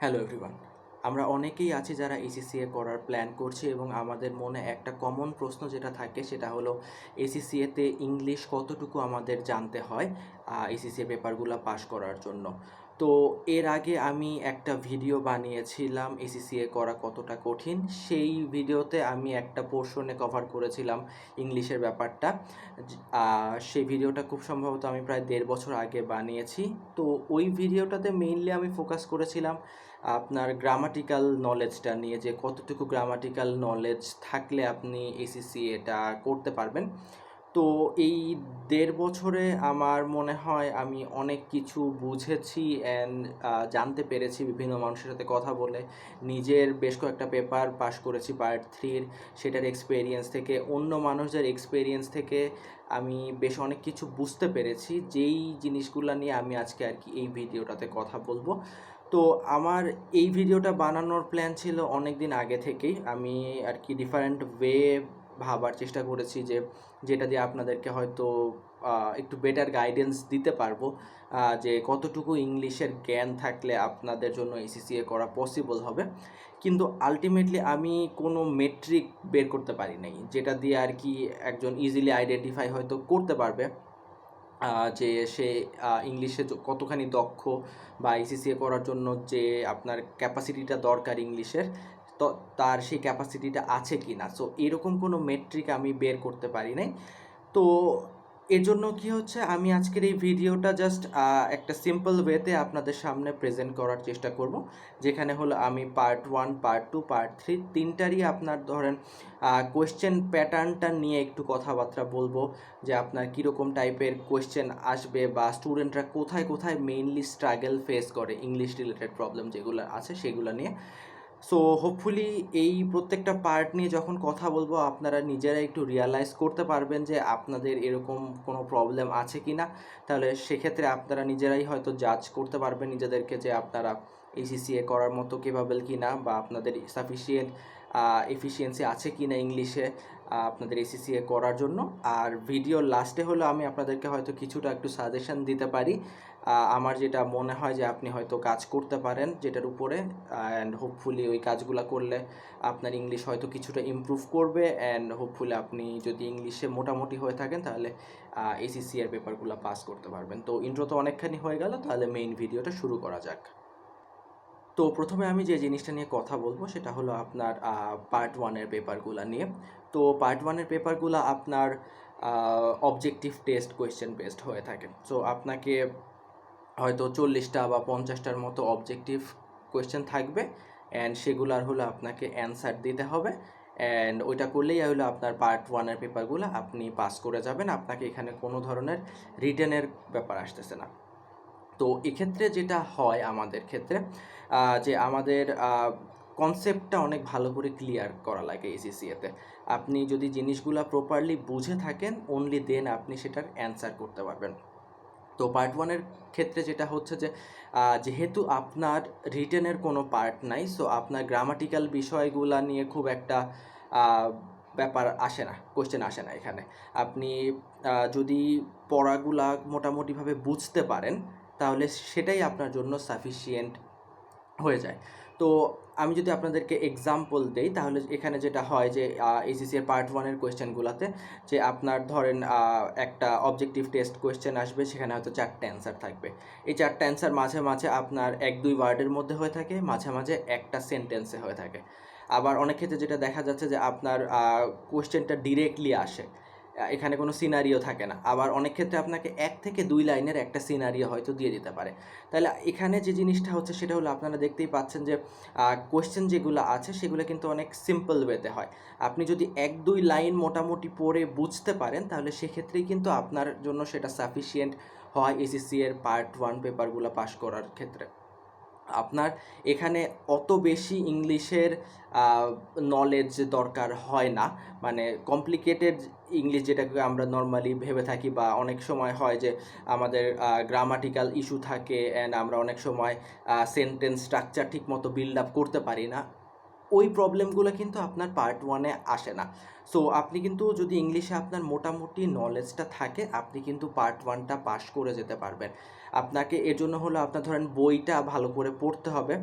Hello everyone. আমরা অনেকেই আছি যারা এসিসিএ করার প্ল্যান করছি এবং আমাদের মনে একটা কমন প্রশ্ন যেটা থাকে সেটা হলো এসিসিএতে ইংলিশ কতটুকু আমাদের জানতে হয় এসিসিএ পেপারগুলো পাশ করার জন্য। তো এর আগে আমি একটা ভিডিও বানিয়েছিলাম এসিসিএ করা কতটা কঠিন। সেই ভিডিওতে আমি একটা পোর্শনে কভার করেছিলাম ইংলিশের ব্যাপারটা। সেই ভিডিওটা খুব সম্ভবত আমি প্রায় 1.5 বছর আগে বানিয়েছি। তো ওই ভিডিওটাতে মেইনলি আমি ফোকাস করেছিলাম আপনার গ্রামাটিক্যাল নলেজটা নিয়ে, যে কতটুকু গ্রামাটিক্যাল নলেজ থাকলে আপনি এসিসি এটা করতে পারবেন। তো এই 1.5 বছরে আমার মনে হয় আমি অনেক কিছু বুঝেছি অ্যান্ড জানতে পেরেছি বিভিন্ন মানুষের সাথে কথা বলে। নিজের বেশ কয়েকটা পেপার পাশ করেছি পার্ট 3-র, সেটার এক্সপেরিয়েন্স থেকে, অন্য মানুষদের এক্সপেরিয়েন্স থেকে আমি বেশ অনেক কিছু বুঝতে পেরেছি, যেই জিনিসগুলো নিয়ে আমি আজকে আর কি এই ভিডিওটাতে কথা বলবো। তো আমার এই ভিডিওটা বানানোর প্ল্যান ছিল অনেক দিন আগে থেকেই। আমি আর কি ডিফারেন্ট ওয়ে ভাবার চেষ্টা করেছি, যে যেটা দিয়ে আপনাদেরকে হয়তো একটু বেটার গাইডেন্স দিতে পারবো, যে কতটুকু ইংলিশের জ্ঞান থাকলে আপনাদের জন্য এসিসিএ করা পসিবল হবে। কিন্তু আলটিমেটলি আমি কোনো মেট্রিক বের করতে পারি নাই, যেটা দিয়ে আর কি একজন ইজিলি আইডেন্টিফাই হয়তো করতে পারবে যে সে ইংলিশে কতখানি দক্ষ, বা আইসিসিএ করার জন্য যে আপনার ক্যাপাসিটিটা দরকার ইংলিশের, তো তার সেই ক্যাপাসিটিটা আছে কি না। সো এরকম কোনো মেট্রিক আমি বের করতে পারি নাই। তো এর জন্য কি হচ্ছে, আমি আজকের এই ভিডিওটা জাস্ট একটা সিম্পল ওয়েতে আপনাদের সামনে প্রেজেন্ট করার চেষ্টা করব, যেখানে হলো আমি পার্ট 1, পার্ট 2, পার্ট 3 তিনটারই আপনার ধরেন কোয়েশ্চেন প্যাটার্নটা নিয়ে একটু কথাবার্তা বলবো, যে আপনার কীরকম টাইপের কোয়েশ্চেন আসবে, বা স্টুডেন্টরা কোথায় কোথায় মেইনলি স্ট্রাগল ফেস করে ইংলিশ রিলেটেড প্রবলেম যেগুলো আছে সেগুলো নিয়ে। সো হোপফুলি এই প্রত্যেকটা পার্ট নিয়ে যখন কথা বলবো আপনারা নিজেরা একটু রিয়ালাইজ করতে পারবেন যে আপনাদের এরকম কোনো প্রবলেম আছে কি না। তাহলে সেক্ষেত্রে আপনারা নিজেরাই হয়তো জাজ করতে পারবেন নিজেদেরকে, যে আপনারা এইচএসসিএ করার মতো কেপাবল কি না, বা আপনাদের সাফিসিয়েন্ট এফিসিয়েন্সি আছে কি না ইংলিশে আপনাদের এসিসিএ করার জন্য। আর ভিডিওর লাস্টে হলো আমি আপনাদেরকে হয়তো কিছুটা একটু সাজেশন দিতে পারি, আমার যেটা মনে হয় যে আপনি হয়তো কাজ করতে পারেন যেটার উপরে, অ্যান্ড হোপফুলি ওই কাজগুলো করলে আপনার ইংলিশ হয়তো কিছুটা ইমপ্রুভ করবে, অ্যান্ড হোপফুলি আপনি যদি ইংলিশে মোটামুটি হয়ে থাকেন তাহলে এসিসিএর পেপারগুলো পাস করতে পারবেন। তো ইন্ট্রো তো অনেকখানি হয়ে গেল, তাহলে মেইন ভিডিওটা শুরু করা যাক। তো প্রথমে আমি যে জিনিসটা নিয়ে কথা বলবো সেটা হলো আপনার পার্ট 1-এর পেপারগুলো নিয়ে। তো পার্ট 1-এর পেপারগুলো আপনার অবজেক্টিভ টেস্ট কোয়েশ্চেন বেসড হয়ে থাকে। সো আপনাকে হয়তো 40টা বা 50টার মতো অবজেক্টিভ কোয়েশ্চেন থাকবে, অ্যান্ড সেগুলার হলো আপনাকে অ্যান্সার দিতে হবে, অ্যান্ড ওইটা করলেই হলো আপনার পার্ট 1-এর পেপারগুলো আপনি পাস করে যাবেন। আপনাকে এখানে কোনো ধরনের রিটেনের ব্যাপার আসতেছে না। তো এক্ষেত্রে যেটা হয় আমাদের ক্ষেত্রে, যে আমাদের কনসেপ্টটা অনেক ভালো করে ক্লিয়ার করা লাগে এসিসিএতে। আপনি যদি জিনিসগুলো প্রপারলি বুঝে থাকেন, অনলি দেন আপনি সেটার অ্যান্সার করতে পারবেন। তো পার্ট 1-এর ক্ষেত্রে যেটা হচ্ছে যে যেহেতু আপনার রিটেনের কোনো পার্ট নাই, সো আপনার গ্রামাটিক্যাল বিষয়গুলো নিয়ে খুব একটা ব্যাপার আসে না, কোয়েশ্চেন আসে না এখানে। আপনি যদি পড়াগুলা মোটামুটিভাবে বুঝতে পারেন তাহলে সেটাই আপনার জন্য সাফিসিয়েন্ট হয়ে যায়। তো আমি যদি আপনাদেরকে এক্সাম্পল দেই তাহলে এখানে যেটা হয় যে এসিসির পার্ট 1-এর কোয়েশ্চেনগুলোতে, যে আপনার ধরেন একটা অবজেক্টিভ টেস্ট কোয়েশ্চেন আসবে, সেখানে হয়তো 4টে অ্যান্সার থাকবে। এই 4টে অ্যান্সার মাঝে মাঝে আপনার 1-2 ওয়ার্ডের মধ্যে হয়ে থাকে, মাঝে মাঝে একটা সেন্টেন্সে হয়ে থাকে। আবার অনেক ক্ষেত্রে যেটা দেখা যাচ্ছে যে আপনার কোয়েশ্চেনটা ডিরেক্টলি আসে, এখানে কোনো সিনারিও থাকে না। আবার অনেক ক্ষেত্রে আপনাকে 1 থেকে 2 লাইনের একটা সিনারিও হয়তো দিয়ে দিতে পারে। তাহলে এখানে যে জিনিসটা হচ্ছে সেটা হলো, আপনারা দেখতেই পাচ্ছেন যে কোয়েশ্চেন যেগুলো আছে সেগুলো কিন্তু অনেক সিম্পল ওয়েতে হয়। আপনি যদি 1-2 লাইন মোটামুটি পড়ে বুঝতে পারেন তাহলে সেক্ষেত্রেই কিন্তু আপনার জন্য সেটা সাফিসিয়েন্ট হয় এসএসসি এর পার্ট 1 পেপারগুলো পাশ করার ক্ষেত্রে। আপনার এখানে অত বেশি ইংলিশের নলেজ দরকার হয় না, মানে কমপ্লিকেটেড ইংলিশ যেটাকে আমরা নর্মালি ভেবে থাকি, বা অনেক সময় হয় যে আমাদের গ্রামাটিক্যাল ইস্যু থাকে, অ্যান্ড আমরা অনেক সময় সেন্টেন্স স্ট্রাকচার ঠিকমতো বিল্ড আপ করতে পারি না। ওই প্রবলেমগুলো কিন্তু আপনার পার্ট 1-এ আসে না। সো আপনি কিন্তু যদি ইংলিশে আপনার মোটামুটি নলেজটা থাকে, আপনি কিন্তু পার্ট 1টা পাস করে যেতে পারবেন। আপনাকে এর জন্য হলো আপনার ধরেন বইটা ভালো করে পড়তে হবে,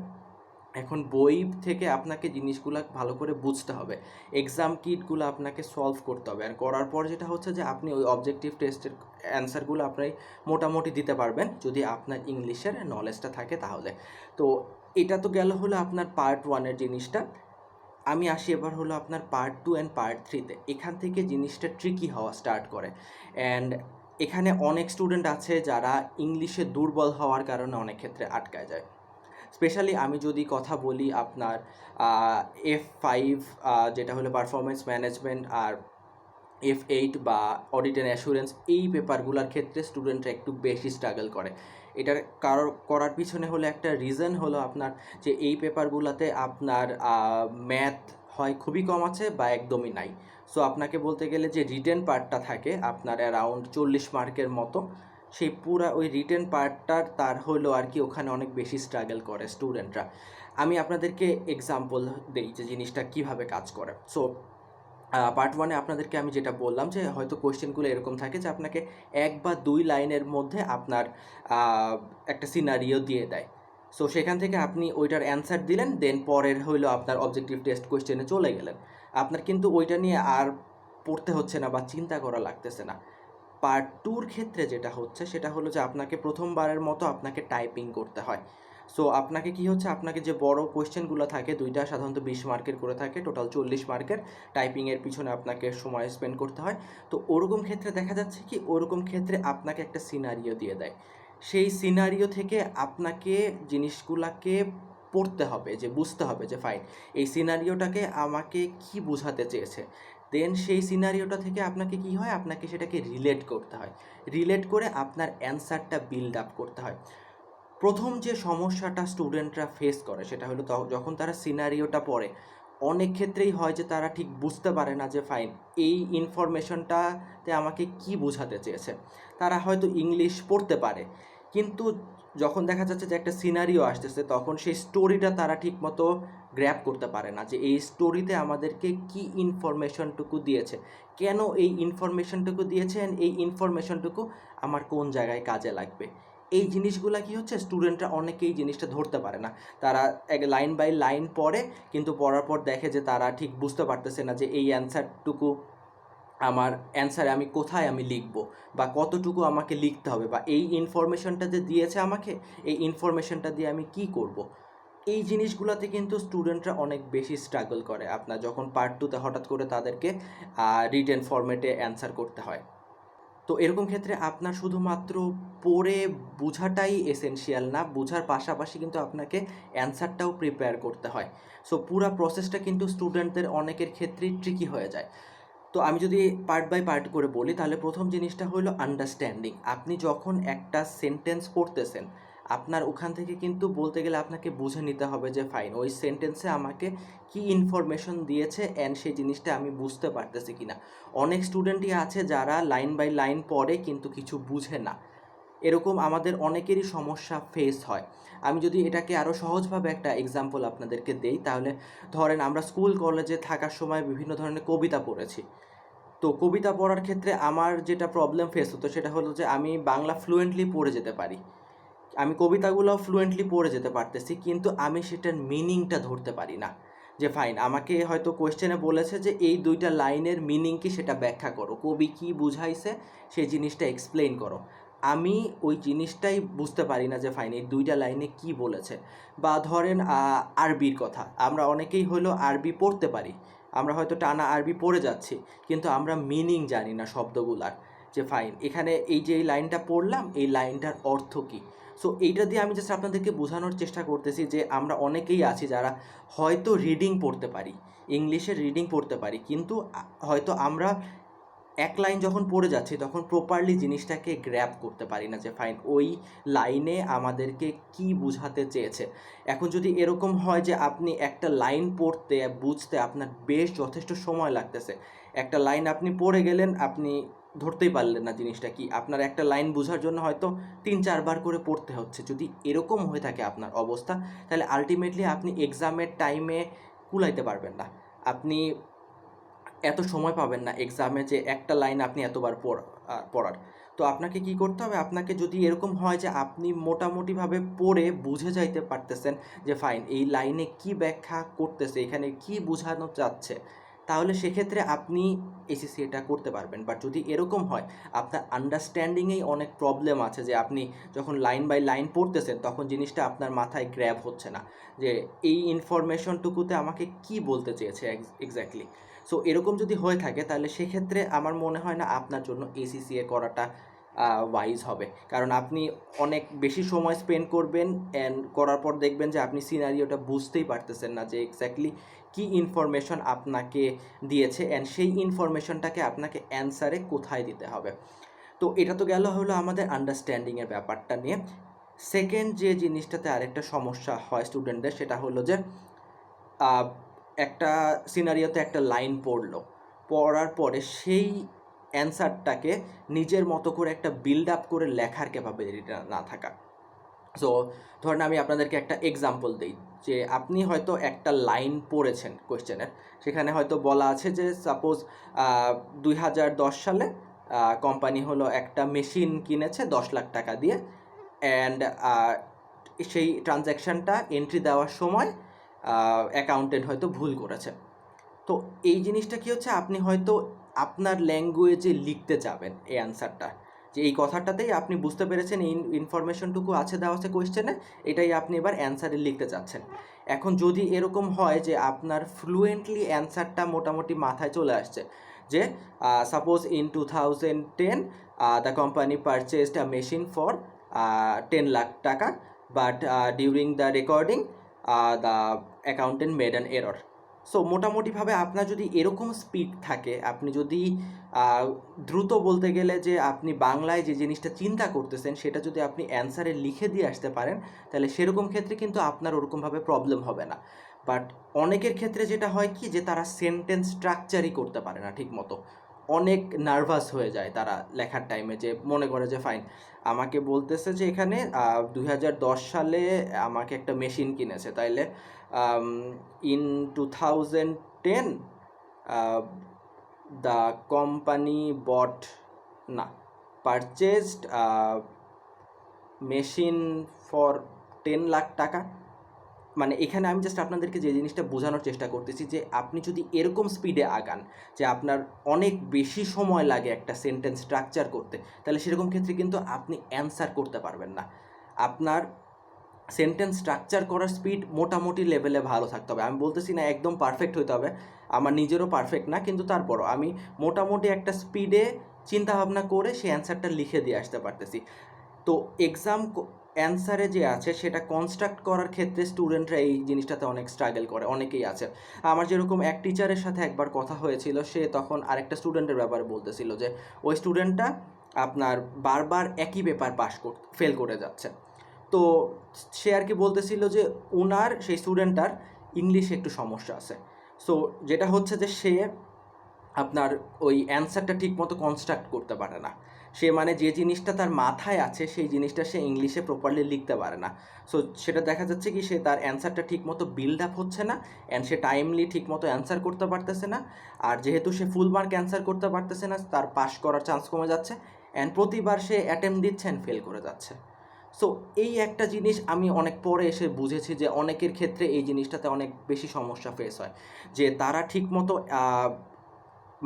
এখন বই থেকে আপনাকে জিনিসগুলো ভালো করে বুঝতে হবে, এক্সাম কিটগুলো আপনাকে সলভ করতে হবে, আর করার পর যেটা হচ্ছে যে আপনি ওই অবজেক্টিভ টেস্টের অ্যান্সারগুলো আপনি মোটামুটি দিতে পারবেন যদি আপনার ইংলিশের নলেজটা থাকে তাহলে। তো এটা তো গেল হলো আপনার পার্ট 1-এর জিনিসটা। আমি আসি এবার হলো আপনার পার্ট 2 অ্যান্ড পার্ট 3-তে। এখান থেকে জিনিসটা ট্রিকি হওয়া স্টার্ট করে, অ্যান্ড এখানে অনেক স্টুডেন্ট আছে যারা ইংলিশে দুর্বল হওয়ার কারণে অনেক ক্ষেত্রে আটকায় যায়। স্পেশালি আমি যদি কথা বলি আপনার F5 যেটা হলো পারফরমেন্স ম্যানেজমেন্ট, আর F8 বা অডিট অ্যান্ড অ্যাসুরেন্স, এই পেপারগুলোর ক্ষেত্রে স্টুডেন্টরা একটু বেশি স্ট্রাগল করে। এটার করার পিছনে হলো একটা রিজন হলো আপনার যে এই পেপারগুলোতে আপনার ম্যাথ হয় খুবই কম আছে বা একদমই নাই। সো আপনাকে বলতে গেলে যে রিটেন পার্টটা থাকে আপনার অ্যারাউন্ড 40 মার্কের মতো, সেই পুরা ওই রিটেন পার্টটার তার হলো আর কি ওখানে অনেক বেশি স্ট্রাগল করে স্টুডেন্টরা। আমি আপনাদেরকে এক্সাম্পল দিই যে জিনিসটা কিভাবে কাজ করে। সো পার্ট 1-এ আপনাদেরকে আমি যেটা বললাম যে হয়তো কোয়েশ্চেনগুলো এরকম থাকে যে আপনাকে 1 বা 2 লাইনের মধ্যে আপনার একটা সিনারিও দিয়ে দেয়। সো সেখান থেকে আপনি ওইটার অ্যান্সার দিলেন, দেন পরের হইলো আপনার অবজেক্টিভ টেস্ট কোয়েশ্চেনে চলে গেলেন। আপনার কিন্তু ওইটা নিয়ে আর পড়তে হচ্ছে না বা চিন্তা করা লাগতেছে না। পার্ট 2-র ক্ষেত্রে যেটা হচ্ছে সেটা হলো যে আপনাকে প্রথমবারের মতো আপনাকে টাইপিং করতে হয়। সো আপনাকে কি হচ্ছে, আপনাকে যে বড় কোয়েশ্চেনগুলো থাকে দুইটা সাধারণত 20 মার্কের করে থাকে, টোটাল 40 মার্কের, টাইপিংয়ের পিছনে আপনাকে সময় স্পেন্ড করতে হয়। তো ওরকম ক্ষেত্রে দেখা যাচ্ছে কি ওরকম ক্ষেত্রে আপনাকে একটা সিনারিও দিয়ে দেয়, সেই সিনারিও থেকে আপনাকে জিনিসগুলোকে পড়তে হবে, যে বুঝতে হবে যে ফাইন এই সিনারিওটাকে আমাকে কি বোঝাতে চেয়েছে। দেন সেই সিনারিওটা থেকে আপনাকে কি হয়, আপনাকে সেটাকে রিলেট করতে হয়, রিলেট করে আপনার অ্যান্সারটা বিল্ড আপ করতে হয়। প্রথম যে সমস্যাটা স্টুডেন্টরা ফেস করে সেটা হলো যখন তারা সিনারিওটা পড়ে, অনেক ক্ষেত্রেই হয় যে তারা ঠিক বুঝতে পারে না যে ফাইন এই ইনফরমেশনটাতে আমাকে কি বোঝাতে চেয়েছে। তারা হয়তো ইংলিশ পড়তে পারে, কিন্তু যখন দেখা যাচ্ছে যে একটা সিনারিও আসতেছে তখন সেই স্টোরিটা তারা ঠিকমতো গ্র্যাব করতে পারে না যে এই স্টোরিতে আমাদেরকে কি ইনফরমেশনটুকু দিয়েছে, কেন এই ইনফরমেশনটুকু দিয়েছে, অ্যান্ড এই ইনফরমেশনটুকু আমার কোন জায়গায় কাজে লাগবে। এই জিনিসগুলা কি হচ্ছে, স্টুডেন্টরা অনেকেই জিনিসটা ধরতে পারে না। তারা এক লাইন বাই লাইন পড়ে, কিন্তু পড়ার পর দেখে যে তারা ঠিক বুঝতে পারতেছে না যে এই অ্যান্সারটুকু আমার অ্যান্সারে আমি কোথায় আমি লিখব, বা কতটুকু আমাকে লিখতে হবে, বা এই ইনফরমেশনটা যে দিয়েছে আমাকে এই ইনফরমেশনটা দিয়ে আমি কি করব। এই জিনিসগুলোতে কিন্তু স্টুডেন্টরা অনেক বেশি স্ট্রাগল করে আপনার যখন পার্ট 2-তে হঠাৎ করে তাদেরকে রিটেন ফরম্যাটে অ্যান্সার করতে হয়। তো এরকম ক্ষেত্রে আপনার শুধুমাত্র পড়ে বোঝাটাই এসেনশিয়াল না, বোঝার পাশাপাশি কিন্তু আপনাকে অ্যান্সারটাও প্রিপেয়ার করতে হয়। সো পুরা প্রসেসটা কিন্তু স্টুডেন্টদের অনেকের ক্ষেত্রেই ট্রিকি হয়ে যায়। তো আমি যদি পার্ট বাই পার্ট করে বলি তাহলে প্রথম জিনিসটা হলো আন্ডারস্ট্যান্ডিং। আপনি যখন একটা সেন্টেন্স পড়তেছেন আপনার ওখান থেকে কিন্তু বলতে গেলে আপনাকে বুঝে নিতে হবে যে ফাইন ওই সেন্টেন্সে আমাকে কি ইনফরমেশন দিয়েছে অ্যান্ড সেই জিনিসটা আমি বুঝতে পারতেছি কি না। অনেক স্টুডেন্টই আছে যারা লাইন বাই লাইন পড়ে কিন্তু কিছু বুঝে না, এরকম আমাদের অনেকেরই সমস্যা ফেস হয়। আমি যদি এটাকে আরও সহজভাবে একটা এক্সাম্পল আপনাদেরকে দেই তাহলে ধরেন আমরা স্কুল কলেজে থাকার সময় বিভিন্ন ধরনের কবিতা পড়েছি। তো কবিতা পড়ার ক্ষেত্রে আমার যেটা প্রবলেম ফেস হতো সেটা হলো যে আমি বাংলা ফ্লুয়েন্টলি পড়ে যেতে পারি, আমি কবিতাগুলো ফ্লুয়েন্টলি পড়ে যেতে পারতেছি, কিন্তু আমি সেটার মিনিংটা ধরতে পারি না। যে ফাইন আমাকে হয়তো কোয়েশ্চেনে বলেছে যে এই দুইটা লাইনের মিনিং কি সেটা ব্যাখ্যা করো, কবি কি বুঝাইছে সেই জিনিসটা এক্সপ্লেইন করো। আমি ওই জিনিসটাই বুঝতে পারি না যে ফাইন এই দুইটা লাইনে কি বলেছে। বা ধরেন আরবির কথা, আমরা অনেকেই হলো আরবি পড়তে পারি, আমরা হয়তো টানা আরবি পড়ে যাচ্ছি, কিন্তু আমরা মিনিং জানি না শব্দগুলার, যে ফাইন এখানে এই যে এই লাইনটা পড়লাম এই লাইনটার অর্থ কী। সো এইটা দিয়ে আমি জাস্ট আপনাদেরকে বোঝানোর চেষ্টা করতেছি যে আমরা অনেকেই আছি যারা হয়তো রিডিং পড়তে পারি, ইংলিশে রিডিং পড়তে পারি, কিন্তু হয়তো আমরা এক লাইন যখন পড়ে যাচ্ছি তখন প্রপারলি জিনিসটাকে গ্র্যাব করতে পারি না যে ফাইন ওই লাইনে আমাদেরকে কি বোঝাতে চেয়েছে। এখন যদি এরকম হয় যে আপনি একটা লাইন পড়তে বুঝতে আপনার বেশ যথেষ্ট সময় লাগতেছে, একটা লাইন আপনি পড়ে গেলেন, আপনি ধরতেই পারলেন না জিনিসটা কি, আপনার একটা লাইন বোঝার জন্য হয়তো 3-4 বার করে পড়তে হচ্ছে, যদি এরকম হয়ে থাকে আপনার অবস্থা তাহলে আলটিমেটলি আপনি এক্সামের টাইমে কুলাইতে পারবেন না, আপনি এত সময় পাবেন না এক্সামে যে একটা লাইন আপনি এতবার পড়ার। তো আপনাকে কি করতে হবে, আপনাকে যদি এরকম হয় যে আপনি মোটামুটিভাবে পড়ে বুঝে যাইতে পারতেছেন যে ফাইন এই লাইনে কি ব্যাখ্যা করতেছে, এখানে কি বোঝানো যাচ্ছে, তাহলে সেক্ষেত্রে আপনি এসিসি এটা করতে পারবেন। বাট যদি এরকম হয় আপনার আন্ডারস্ট্যান্ডিংয়েই অনেক প্রবলেম আছে, যে আপনি যখন লাইন বাই লাইন পড়তেছেন তখন জিনিসটা আপনার মাথায় গ্র্যাব হচ্ছে না যে এই ইনফরমেশনটুকুতে আমাকে কি বলতে চেয়েছে এক্স্যাক্টলি। সো এরকম যদি হয়ে থাকে তাহলে সেক্ষেত্রে আমার মনে হয় না আপনার জন্য এসিসিএ করাটা ওয়াইজ হবে, কারণ আপনি অনেক বেশি সময় স্পেন্ড করবেন অ্যান্ড করার পর দেখবেন যে আপনি সিনারিওটা বুঝতেই পারতেছেন না যে এক্স্যাক্টলি কি ইনফরমেশন আপনাকে দিয়েছে অ্যান্ড সেই ইনফরমেশনটাকে আপনাকে অ্যান্সারে কোথায় দিতে হবে। তো এটা তো গেল হলো আমাদের আন্ডারস্ট্যান্ডিংয়ের ব্যাপারটা নিয়ে। সেকেন্ড যে জিনিসটাতে আরেকটা সমস্যা হয় স্টুডেন্টদের, সেটা হলো যে একটা সিনারিওতে একটা লাইন পড়ার পরে সেই অ্যান্সারটাকে নিজের মতো করে একটা বিল্ড আপ করে লেখার ক্যাপাবিলিটি না থাকা। সো ধরেন আমি আপনাদেরকে একটা এক্সাম্পল দিই, যে আপনি হয়তো একটা লাইন পড়েছেন কোয়েশ্চেনের, সেখানে হয়তো বলা আছে যে সাপোজ 2010 সালে কোম্পানি হলো একটা মেশিন কিনেছে 10 লাখ টাকা দিয়ে, অ্যান্ড সেই ট্রানজ্যাকশানটা এন্ট্রি দেওয়ার সময় অ্যাকাউন্টেন্ট হয়তো ভুল করেছে। তো এই জিনিসটা কি হচ্ছে, আপনি হয়তো আপনার ল্যাঙ্গুয়েজে লিখতে চাবেন এই অ্যান্সারটা, যে এই কথাটাতেই আপনি বুঝতে পেরেছেন এই ইনফরমেশনটুকু আছে দেওয়া আছে কোয়েশ্চেনে, এটাই আপনি এবার অ্যান্সারে লিখতে চাচ্ছেন। এখন যদি এরকম হয় যে আপনার ফ্লুয়েন্টলি অ্যান্সারটা মোটামুটি মাথায় চলে আসছে, যে suppose in 2010 the company purchased a machine for 10 lakh টাকা, but during the recording the accountant made an error. So মোটামুটিভাবে আপনার যদি এরকম স্পিড থাকে, আপনি যদি দ্রুত বলতে গেলে যে আপনি বাংলায় যে জিনিসটা চিন্তা করতেছেন সেটা যদি আপনি অ্যান্সারে লিখে দিয়ে আসতে পারেন, তাহলে সেরকম ক্ষেত্রে কিন্তু আপনার ওরকমভাবে প্রবলেম হবে না। বাট অনেকের ক্ষেত্রে যেটা হয় কি, যে তারা সেন্টেন্স স্ট্রাকচারই করতে পারে না ঠিক মতো, অনেক নার্ভাস হয়ে যায় তারা লেখার টাইমে, যে মনে করে যে ফাইন আমাকে বলতেছে যে এখানে 2010 সালে আমাকে একটা মেশিন কিনেছে, তাইলে in 2010 the company bought না purchased machine for 10 লাখ টাকা। মানে এখানে আমি জাস্ট আপনাদেরকে যে জিনিসটা বোঝানোর চেষ্টা করতেছি, যে আপনি যদি এরকম স্পিডে আগান যে আপনার অনেক বেশি সময় লাগে একটা সেন্টেন্স স্ট্রাকচার করতে, তাহলে সেরকম ক্ষেত্রে কিন্তু আপনি অ্যান্সার করতে পারবেন না। আপনার সেন্টেন্স স্ট্রাকচার করার স্পিড মোটামুটি লেভেলে ভালো থাকতে হবে। আমি বলতেছি না একদম পারফেক্ট হইতে হবে, আমার নিজেরও পারফেক্ট না, কিন্তু তারপরও আমি মোটামুটি একটা স্পিডে চিন্তাভাবনা করে সেই অ্যান্সারটা লিখে দিয়ে আসতে পারতেছি। তো এক্সাম অ্যান্সারে যে আছে সেটা কনস্ট্রাক্ট করার ক্ষেত্রে স্টুডেন্টরা এই জিনিসটাতে অনেক স্ট্রাগল করে, অনেকেই আছে। আমার যেরকম এক টিচারের সাথে একবার কথা হয়েছিল, সে তখন আরেকটা স্টুডেন্টের ব্যাপারে বলতেছিল যে ওই স্টুডেন্টটা আপনার বারবার একই পেপার ফেল করে যাচ্ছে। তো সে আর কি বলতেছিল যে ওনার সেই স্টুডেন্টটার ইংলিশে একটু সমস্যা আছে। সো যেটা হচ্ছে যে সে আপনার ওই অ্যান্সারটা ঠিকমতো কনস্ট্রাক্ট করতে পারে না। সে মানে যে জিনিসটা তার মাথায় আছে সেই জিনিসটা সে ইংলিশে প্রপারলি লিখতে পারে না। সো সেটা দেখা যাচ্ছে কি, সে তার অ্যান্সারটা ঠিকমতো বিল্ড আপ হচ্ছে না, অ্যান্ড সে টাইমলি ঠিকমতো অ্যান্সার করতে পারতেছে না। আর যেহেতু সে ফুল মার্ক অ্যান্সার করতে পারতেছে না, তার পাস করার চান্স কমে যাচ্ছে, অ্যান্ড প্রতিবার সে অ্যাটেম্প দিচ্ছে অ্যান্ড ফেল করে যাচ্ছে। সো এই একটা জিনিস আমি অনেক পরে এসে বুঝেছি যে অনেকের ক্ষেত্রে এই জিনিসটাতে অনেক বেশি সমস্যা ফেস হয়, যে তারা ঠিকমতো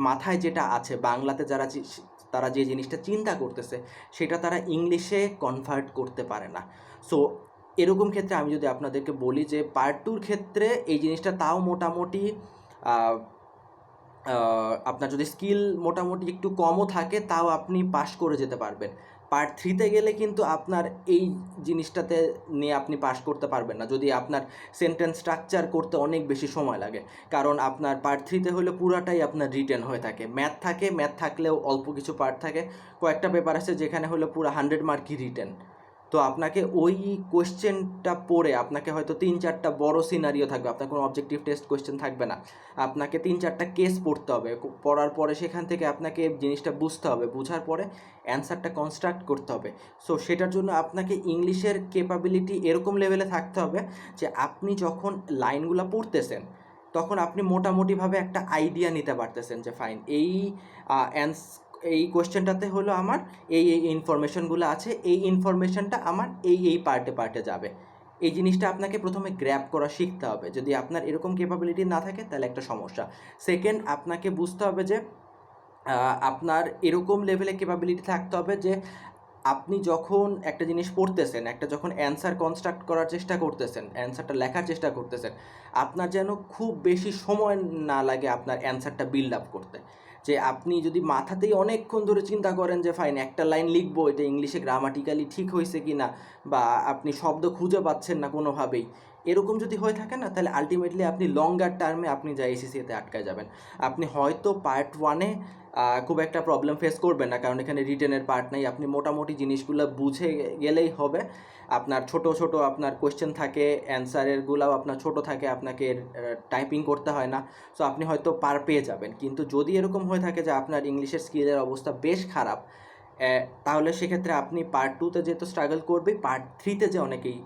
মাথায় যেটা আছে বাংলাতে তারা যে জিনিসটা চিন্তা করতেছে সেটা তারা ইংলিশে কনভার্ট করতে পারে না। সো এরকম ক্ষেত্রে আমি যদি আপনাদেরকে বলি যে পার্ট টুর ক্ষেত্রে এই জিনিসটা তাও মোটামুটি আপনার যদি স্কিল মোটামুটি একটু কমও থাকে তাও আপনি পাস করে যেতে পারবেন। পার্ট থ্রিতে গেলে কিন্তু আপনার এই জিনিসটাতে নিয়ে আপনি পাস করতে পারবেন না, যদি আপনার সেন্টেন্স স্ট্রাকচার করতে অনেক বেশি সময় লাগে। কারণ আপনার পার্ট থ্রিতে হলে পুরাটাই আপনার রিটেন হয়ে থাকে, ম্যাথ থাকে, ম্যাথ থাকলেও অল্প কিছু পার্ট থাকে, কয়েকটা পেপার আছে যেখানে হলো পুরো 100 মার্কই রিটেন। তো আপনাকে ওই কোয়েশ্চেনটা পড়ে আপনাকে হয়তো 3-4টা বড় সিনারিও থাকবে, আপনার কোনো অবজেক্টিভ টেস্ট কোয়েশ্চেন থাকবে না, আপনাকে 3-4টা কেস পড়তে হবে, পড়ার পরে সেখান থেকে আপনাকে জিনিসটা বুঝতে হবে, বুঝার পরে অ্যান্সারটা কনস্ট্রাক্ট করতে হবে। সো সেটার জন্য আপনাকে ইংলিশের ক্যাপাবিলিটি এরকম লেভেলে থাকতে হবে যে আপনি যখন লাইনগুলো পড়তেছেন তখন আপনি মোটামুটিভাবে একটা আইডিয়া নিতে পারতেছেন যে ফাইন এই এই কোয়েশ্চেনটাতে হলো আমার এই ইনফরমেশনগুলো আছে, এই ইনফরমেশনটা আমার এই পার্টে যাবে। এই জিনিসটা আপনাকে প্রথমে গ্র্যাব করা শিখতে হবে। যদি আপনার এরকম ক্যাপাবিলিটি না থাকে তাহলে একটা সমস্যা। সেকেন্ড, আপনাকে বুঝতে হবে যে আপনার এরকম লেভেলে ক্যাপাবিলিটি থাকতে হবে যে আপনি যখন একটা জিনিস পড়তেছেন, যখন অ্যান্সার কনস্ট্রাক্ট করার চেষ্টা করতেছেন, অ্যান্সারটা লেখার চেষ্টা করতেছেন, আপনার যেন খুব বেশি সময় না লাগে আপনার অ্যান্সারটা বিল্ড আপ করতে। যে আপনি যদি মাথাতেই অনেকক্ষণ ধরে চিন্তা করেন যে ফাইন একটা লাইন লিখবো, এটা ইংলিশে গ্রামাটিক্যালি ঠিক হয়েছে কি না, বা আপনি শব্দ খুঁজে পাচ্ছেন না কোনোভাবেই, এরকম যদি হয়ে থাকে না, তাহলে আলটিমেটলি আপনি লঙ্গার টার্মে আপনি যা এসিসিতে আটকায় যাবেন। আপনি হয়তো পার্ট ওয়ানে খুব একটা প্রবলেম ফেস করবেন না, কারণ এখানে রিটেনের পার্ট নাই, আপনি মোটামুটি জিনিসগুলো বুঝে গেলেই হবে। আপনার ছোট ছোট আপনার কোয়েশ্চেন থাকে, অ্যান্সারেরগুলোও আপনার ছোট থাকে, আপনাকে টাইপিং করতে হয় না। সো আপনি হয়তো পার পেয়ে যাবেন। কিন্তু যদি এরকম হয়ে থাকে যে আপনার ইংলিশের স্কিলের অবস্থা বেশ খারাপ, তাহলে সেক্ষেত্রে আপনি পার্ট টুতে যেহেতু স্ট্রাগল করবে, পার্ট থ্রিতে যে অনেকেই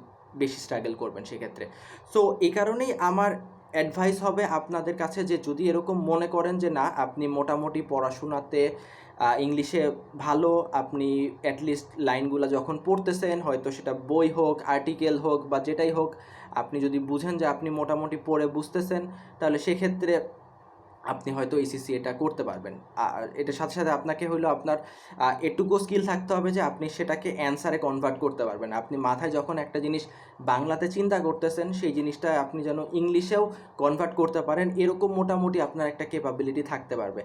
বেশি স্ট্রাগল করবেন সেক্ষেত্রে। সো এই কারণেই আমার অ্যাডভাইস হবে আপনাদের কাছে যে যদি এরকম মনে করেন যে না, আপনি মোটামুটি পড়াশোনাতে ইংলিশে ভালো, আপনি অ্যাটলিস্ট লাইনগুলো যখন পড়তেছেন, হয়তো সেটা বই হোক, আর্টিকেল হোক বা যেটাই হোক, আপনি যদি বুঝেন যে আপনি মোটামুটি পড়ে বুঝতেছেন, তাহলে সেক্ষেত্রে আপনি হয়তো এসিসি এটা করতে পারবেন। আর এটার সাথে সাথে আপনাকে হলো আপনার এটুকু স্কিল থাকতে হবে যে আপনি সেটাকে অ্যান্সারে কনভার্ট করতে পারবেন। আপনি মাথায় যখন একটা জিনিস বাংলাতে চিন্তা করতেছেন, সেই জিনিসটা আপনি যেন ইংলিশেও কনভার্ট করতে পারেন, এরকম মোটামুটি আপনার একটা ক্যাপাবিলিটি থাকতে পারবে।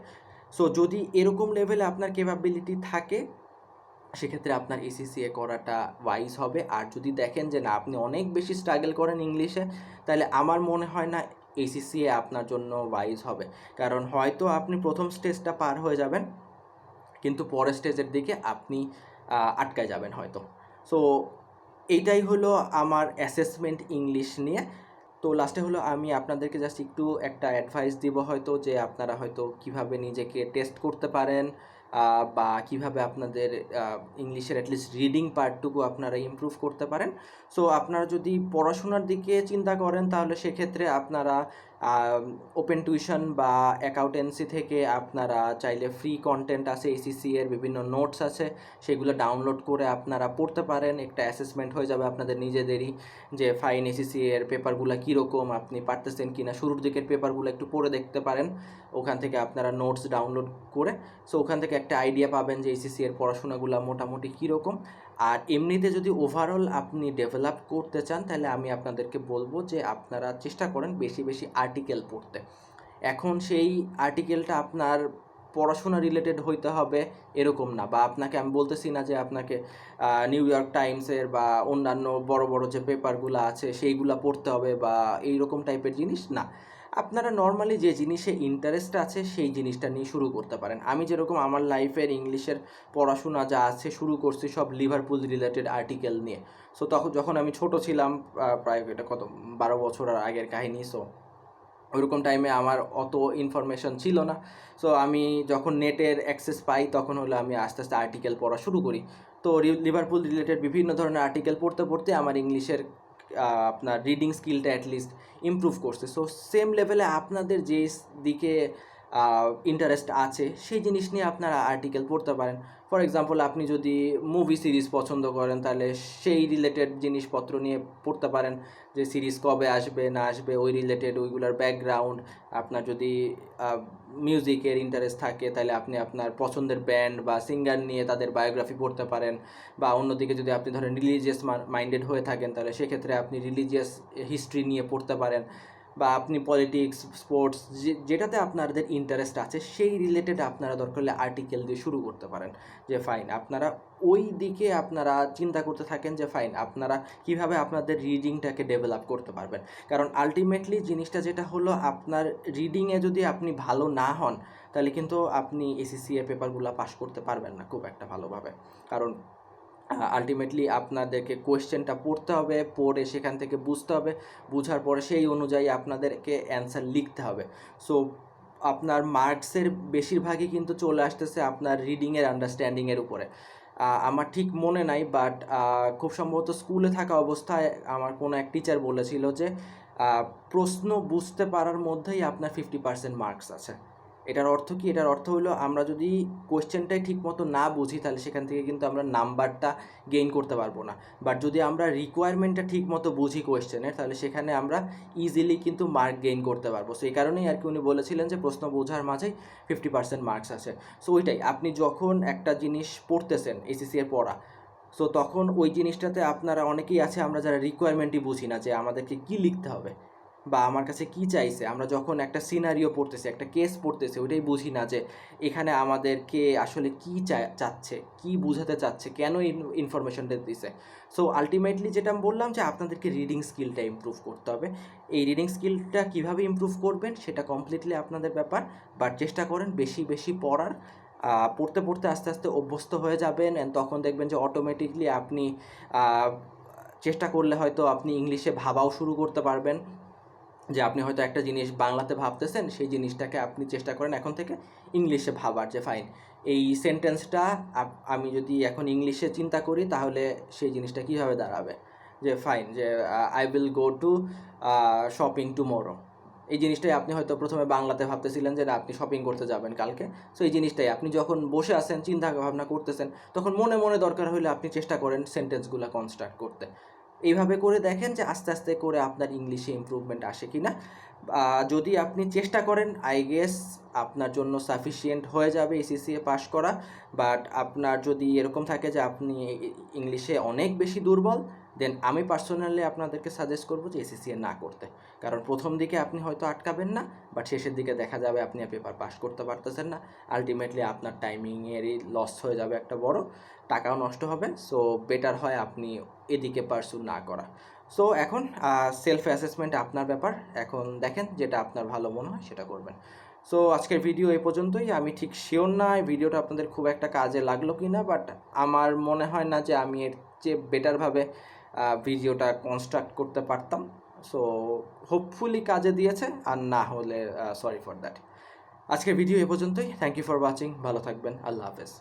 সো যদি এরকম লেভেলে আপনার ক্যাপাবিলিটি থাকে, সেক্ষেত্রে আপনার এসিসিএ করাটা ওয়াইজ হবে। আর যদি দেখেন যে না, আপনি অনেক বেশি স্ট্রাগল করেন ইংলিশে, তাহলে আমার মনে হয় না এসিসিএ আপনার জন্য ওয়াইজ হবে। কারণ হয়তো আপনি প্রথম স্টেজটা পার হয়ে যাবেন, কিন্তু পরের স্টেজের দিকে আপনি আটকায় যাবেন হয়তো। সো এইটাই হলো আমার অ্যাসেসমেন্ট ইংলিশ নিয়ে। তো লাস্টে হলো আমি আপনাদেরকে জাস্ট একটু একটা অ্যাডভাইস দিব হয়তো, যে আপনারা হয়তো কিভাবে নিজেকে টেস্ট করতে পারেন, বা কিভাবে আপনাদের ইংলিশের অ্যাটলিস্ট রিডিং পার্টটুকু আপনারা ইমপ্রুভ করতে পারেন। সো আপনারা যদি পড়াশোনার দিকে চিন্তা করেন, তাহলে সেক্ষেত্রে আপনারা ওপেন টিউশন বা অ্যাকাউন্টেন্সি থেকে আপনারা চাইলে ফ্রি কন্টেন্ট আছে, এসিসি এর বিভিন্ন নোটস আছে, সেগুলো ডাউনলোড করে আপনারা পড়তে পারেন। একটা অ্যাসেসমেন্ট হয়ে যাবে আপনাদের নিজেদেরই, যে ফাইন এসিসি এর পেপারগুলো কীরকম, আপনি পারতেছেন কি না। শুরুর দিকের পেপারগুলো একটু পড়ে দেখতে পারেন, ওখান থেকে আপনারা নোটস ডাউনলোড করে। সো ওখান থেকে একটা আইডিয়া পাবেন যে এসিসি এর পড়াশোনাগুলো মোটামুটি কীরকম। আর এমনিতে যদি ওভারঅল আপনি ডেভেলপ করতে চান, তাহলে আমি আপনাদেরকে বলবো যে আপনারা চেষ্টা করেন বেশি বেশি আর্টিকেল পড়তে। এখন সেই আর্টিকেলটা আপনার পড়াশোনা রিলেটেড হইতে হবে এরকম না, বা আপনাকে আমি বলতেছি না যে আপনাকে নিউ ইয়র্ক টাইমসের বা অন্যান্য বড় বড় যে পেপারগুলো আছে সেইগুলো পড়তে হবে বা এইরকম টাইপের জিনিস না। আপনারা নর্মালি যে জিনিসে ইন্টারেস্ট আছে সেই জিনিসটা নিয়ে শুরু করতে পারেন। আমি যেরকম আমার লাইফের ইংলিশের পড়াশোনা যা আছে শুরু করছি সব লিভারপুল রিলেটেড আর্টিকেল নিয়ে। সো তখন যখন আমি ছোট ছিলাম, প্রায় এটা কত 12 বছর আগের কাহিনী। সো ওইরকম টাইমে আমার অত ইনফরমেশন ছিল না। সো আমি যখন নেটের অ্যাক্সেস পাই, তখন হলো আমি আস্তে আস্তে আর্টিকেল পড়া শুরু করি। তো লিভারপুল রিলেটেড বিভিন্ন ধরনের আর্টিকেল পড়তে পড়তে আমার ইংলিশের আপনার রিডিং স্কিলটা অ্যাটলিস্ট ইমপ্রুভ করছে। সো সেম লেভেলে আপনাদের যে দিকে ইন্টারেস্ট আছে সেই জিনিস নিয়ে আপনারা আর্টিকেল পড়তে পারেন। ফর এক্সাম্পল, আপনি যদি মুভি সিরিজ পছন্দ করেন, তাহলে সেই রিলেটেড জিনিসপত্র নিয়ে পড়তে পারেন, যে সিরিজ কবে আসবে না আসবে, ওই রিলেটেড ওইগুলোর ব্যাকগ্রাউন্ড। আপনার যদি মিউজিকের ইন্টারেস্ট থাকে, তাহলে আপনি আপনার পছন্দের ব্যান্ড বা সিঙ্গার নিয়ে তাদের বায়োগ্রাফি পড়তে পারেন। বা অন্যদিকে যদি আপনি ধরেন রিলিজিয়াস মাইন্ডেড হয়ে থাকেন, তাহলে সেক্ষেত্রে আপনি রিলিজিয়াস হিস্ট্রি নিয়ে পড়তে পারেন। বা আপনি পলিটিক্স, স্পোর্টস, যেটাতে আপনাদের ইন্টারেস্ট আছে সেই রিলেটেড আপনারা দরকার হলে আর্টিকেল দিয়ে শুরু করতে পারেন। যে ফাইন, আপনারা ওই দিকে আপনারা চিন্তা করতে থাকেন যে ফাইন আপনারা কিভাবে আপনাদের রিডিংটাকে ডেভেলপ করতে পারবেন। কারণ আলটিমেটলি জিনিসটা যেটা হলো, আপনার রিডিংয়ে যদি আপনি ভালো না হন, তাহলে কিন্তু আপনি এসিসিএ পেপারগুলো পাস করতে পারবেন না খুব একটা ভালোভাবে। কারণ আলটিমেটলি আপনাদেরকে কোয়েশ্চেনটা পড়তে হবে, পড়ে সেখান থেকে বুঝতে হবে, বুঝার পরে সেই অনুযায়ী আপনাদেরকে অ্যান্সার লিখতে হবে। সো আপনার মার্কসের বেশিরভাগই কিন্তু চলে আসতেছে আপনার রিডিংয়ের আন্ডারস্ট্যান্ডিংয়ের উপরে। আমার ঠিক মনে নাই, বাট খুব সম্ভবত স্কুলে থাকা অবস্থায় আমার কোনো এক টিচার বলেছিল যে প্রশ্ন বুঝতে পারার মধ্যেই আপনার 50% মার্কস আছে। এটার অর্থ কি? এটার অর্থ হলো আমরা যদি কোয়েশ্চেনটাই ঠিক মতো না বুঝি তাহলে সেখান থেকে কিন্তু আমরা নাম্বারটা গেইন করতে পারবো না। বাট যদি আমরা রিকোয়ারমেন্টটা ঠিক মতো বুঝি কোয়েশ্চেনের, তাহলে সেখানে আমরা ইজিলি কিন্তু মার্ক গেইন করতে পারবো। সো এই কারণেই আর কি উনি বলেছিলেন যে প্রশ্ন বোঝার মাঝেই 50% মার্কস আছে। সো ওইটাই, আপনি যখন একটা জিনিস পড়তেছেন এসএসসি এর পড়া, সো তখন ওই জিনিসটাতে আপনারা অনেকেই আছে আমরা যারা রিকোয়ারমেন্টই বুঝি না যে আমাদেরকে কি লিখতে হবে বা আমার কাছে কি চাইছে। আমরা যখন একটা সিনারিও পড়তেছি, একটা কেস পড়তেছি, ওইটাই বুঝি না যে এখানে আমাদেরকে আসলে কি চাচ্ছে, কি বুঝাতে চাচ্ছে, কেন ইনফরমেশনটা দিছে। সো আলটিমেটলি যেটা আমি বললাম যে আপনাদেরকে রিডিং স্কিলটা ইমপ্রুভ করতে হবে। এই রিডিং স্কিলটা কিভাবে ইমপ্রুভ করবেন সেটা কমপ্লিটলি আপনাদের ব্যাপার, বাট চেষ্টা করেন বেশি বেশি পড়ার। পড়তে পড়তে আস্তে আস্তে অভ্যস্ত হয়ে যাবেন, অ্যান্ড তখন দেখবেন যে অটোমেটিকলি আপনি চেষ্টা করলে হয়তো আপনি ইংলিশে ভাবাও শুরু করতে পারবেন। যে আপনি হয়তো একটা জিনিস বাংলাতে ভাবতেছেন, সেই জিনিসটাকে আপনি চেষ্টা করেন এখন থেকে ইংলিশে ভাবার, যে ফাইন এই সেন্টেন্সটা আমি যদি এখন ইংলিশে চিন্তা করি তাহলে সেই জিনিসটা কীভাবে দাঁড়াবে, যে ফাইন যে I will go to shopping tomorrow. এই জিনিসটাই আপনি হয়তো প্রথমে বাংলাতে ভাবতেছিলেন যে না আপনি শপিং করতে যাবেন কালকে। সো এই জিনিসটাই আপনি যখন বসে আছেন চিন্তা ভাবনা করতেছেন, তখন মনে মনে দরকার হলে আপনি চেষ্টা করেন সেন্টেন্সগুলো কনস্ট্রাক্ট করতে। এইভাবে করে দেখেন যে আস্তে আস্তে করে আপনার ইংলিশে ইমপ্রুভমেন্ট আসে কি না। যদি আপনি চেষ্টা করেন আই গেস আপনার জন্য সাফিসিয়েন্ট হয়ে যাবে এসিসিএ পাস করা। বাট আপনার যদি এরকম থাকে যে আপনি ইংলিশে অনেক বেশি দুর্বল, দেন আমি পার্সোনালি আপনাদেরকে সাজেস্ট করবো যে এসিসিএ না করতে। কারণ প্রথম দিকে আপনি হয়তো আটকাবেন না, বাট শেষের দিকে দেখা যাবে আপনি পেপার পাস করতে পারতেছেন না। আলটিমেটলি আপনার টাইমিংয়েরই লস হয়ে যাবে একটা বড়, টাকাও নষ্ট হবে। সো বেটার হয় আপনি এদিকে পার্সু না করা। সো এখন সেলফ অ্যাসেসমেন্ট আপনার ব্যাপার, এখন দেখেন যেটা আপনার ভালো মনে হয় সেটা করবেন। সো আজকের ভিডিও এ পর্যন্তই। আমি ঠিক শিওর না এই ভিডিওটা আপনাদের খুব একটা কাজে লাগলো কি না, বাট আমার মনে হয় না যে আমি এর চেয়ে বেটারভাবে ভিডিওটা কনস্ট্রাক্ট করতে পারতাম। সো হোপফুলি কাজে দিয়েছে, আর না হলে সরি ফর দ্যাট। আজকের ভিডিও এ পর্যন্তই। Thank you for watching. ভালো থাকবেন। আল্লাহ হাফেজ।